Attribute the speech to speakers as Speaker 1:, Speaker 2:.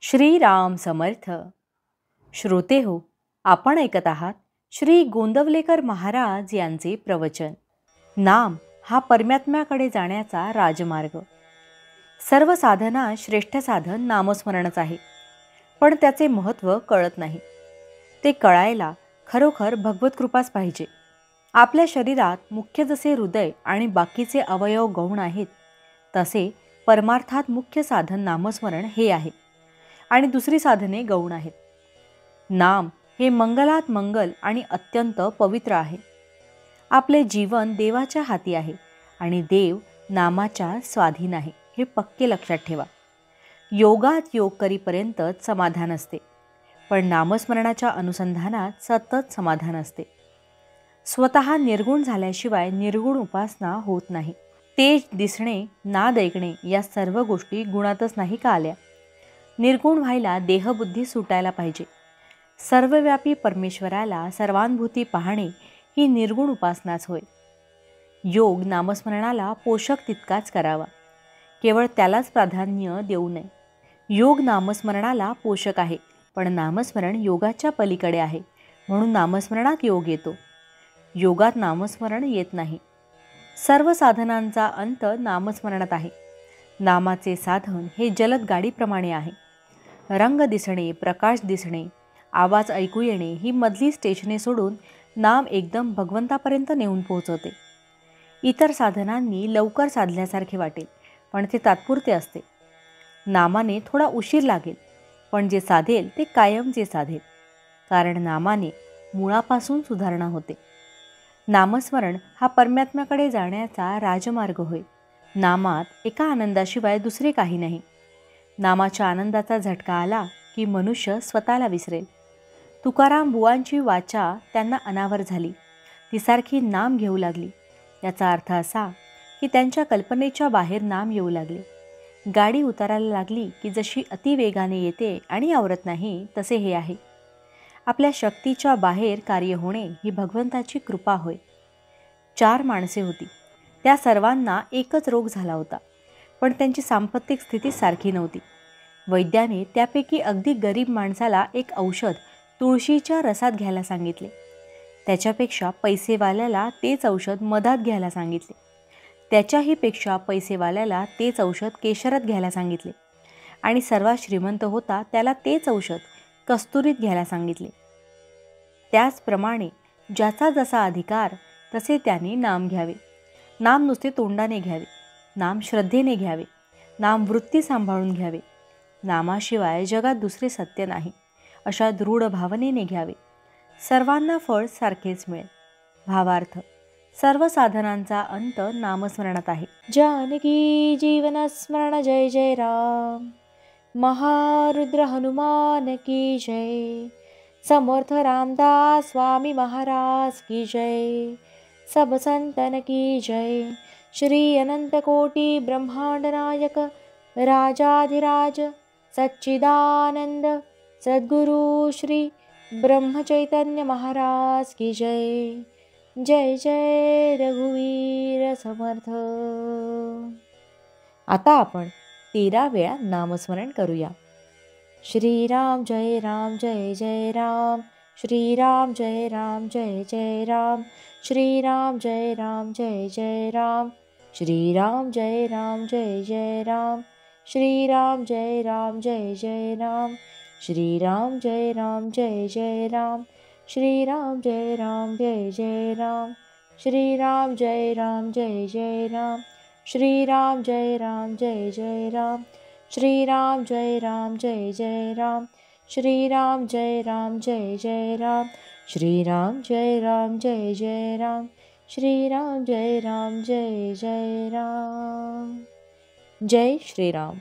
Speaker 1: श्रीराम समर्थ. श्रोते हो, आपण ऐकत आहात श्री गोंदवलेकर महाराज यांचे प्रवचन. नाम हा परमात्म्याकडे जाण्याचा राजमार्ग. सर्व साधना श्रेष्ठ साधन नामस्मरणच आहे, पण त्याचे महत्त्व कळत नाही. ते कळायला खरोखर भगवत कृपाच पाहिजे. आपल्या शरीरात मुख्य जसे हृदय आणि बाकीचे अवयव गौण आहेत, तसे परमार्थात मुख्य साधन नामस्मरण हे आहे आणि दुसरी साधने गौण आहेत. नाम हे मंगलात मंगल आणि अत्यंत पवित्र आहे. आपले जीवन देवाच्या हाती आहे आणि देव नामाच्या स्वाधीन आहे, हे पक्के लक्षात ठेवा. योगात योग करीपर्यंतच समाधान असते, पण नामस्मरणाच्या अनुसंधानात सतत समाधान असते. स्वतः निर्गुण झाल्याशिवाय निर्गुण उपासना होत नाही. तेज दिसणे, नाद ऐकणे या सर्व गोष्टी गुणातच नाही का आल्या? निर्गुण व्हायला देहबुद्धी सुटायला पाहिजे. सर्वव्यापी परमेश्वराला सर्वानुभूती पाहणे ही निर्गुण उपासनाच होय. योग नामस्मरणाला पोषक तितकाच करावा, केवळ त्यालाच प्राधान्य देऊ नये. योग नामस्मरणाला पोषक आहे, पण नामस्मरण योगाच्या पलीकडे आहे, म्हणून नामस्मरणात योग येतो, योगात नामस्मरण येत नाही. सर्व साधनांचा अंत नामस्मरणात आहे. नामाचे साधन हे जलद गाडीप्रमाणे आहे. रंग दिसणे, प्रकाश दिसणे, आवाज ऐकू येणे ही मधली स्टेशने सोडून नाम एकदम भगवंतापर्यंत नेऊन पोहोचवते. इतर साधनांनी लवकर साधल्यासारखे वाटेल, पण ते तात्पुरते असते. नामाने थोडा उशीर लागेल, पण जे साधेल ते कायमचे साधेल, कारण नामाने मुळापासून सुधारणा होते. नामस्मरण हा परमात्म्याकडे जाण्याचा राजमार्ग होय. नामात एका आनंदाशिवाय दुसरे काही नाही. नामाच्या आनंदाचा झटका आला की मनुष्य स्वतःला विसरेल. तुकाराम बुवांची वाचा त्यांना अनावर झाली, ती सारखी नाम घेऊ लागली. याचा अर्थ असा की त्यांच्या कल्पनेच्या बाहेर नाम येऊ लागले. गाडी उतारायला लागली की जशी अतिवेगाने येते आणि आवरत नाही, तसे हे आहे. आपल्या शक्तीच्या बाहेर कार्य होणे ही भगवंताची कृपा होय. 4 माणसे होती, त्या सर्वांना एकच रोग झाला होता, पण त्यांची सांपत्तिक स्थिती सारखी नव्हती. वैद्याने त्यापैकी अगदी गरीब माणसाला एक औषध तुळशीच्या रसात घ्यायला सांगितले. त्याच्यापेक्षा पैसेवाल्याला तेच औषध मधात घ्यायला सांगितले. त्याच्याही पेक्षा पैसेवाल्याला तेच औषध केशरात घ्यायला सांगितले आणि सर्वात श्रीमंत होता त्याला तेच औषध कस्तुरीत घ्यायला सांगितले. त्याचप्रमाणे ज्याचा जसा अधिकार तसे त्याने नाम घ्यावे. नाम नुसते तोंडाने घ्यावे, नाम श्रद्धेने घ्यावे, नाम वृत्ती सांभाळून घ्यावे. नामाशिवाय जगात दुसरे सत्य नाही, अशा दृढ भावनेने घ्यावे. सर्वांना फळ सारखेच मिळेल. भावार्थ: सर्व साधनांचा अंत नामस्मरणात आहे. जानकी जीवन स्मरण जय जय राम. महारुद्र हनुमान की जय. समर्थ रामदास स्वामी महाराज की जय. सब संतन की जय. श्री अनंत कोटि ब्रह्मांड नायक राजाधिराज सच्चिदानंद सद्गुरु श्री ब्रह्मचैतन्य महाराज की जय. जय जय रघुवीर समर्थ. आता आपण 13 वेळा नामस्मरण करूया. श्रीराम जय राम जय जय राम. श्रीराम जय राम जय जय राम. श्रीराम जय राम जय जय राम. श्रीराम जय राम जय जय राम. श्रीराम जय राम जय जय राम. श्रीराम जय राम जय जय राम. श्रीराम जय राम जय जय राम. श्रीराम जय राम जय जय राम. श्रीराम जय राम जय जय राम. श्रीराम जय राम जय जय राम. श्रीराम जय राम जय जय राम. श्रीराम जय राम जय जय राम. श्रीराम जय राम जय जय राम. जय श्रीराम.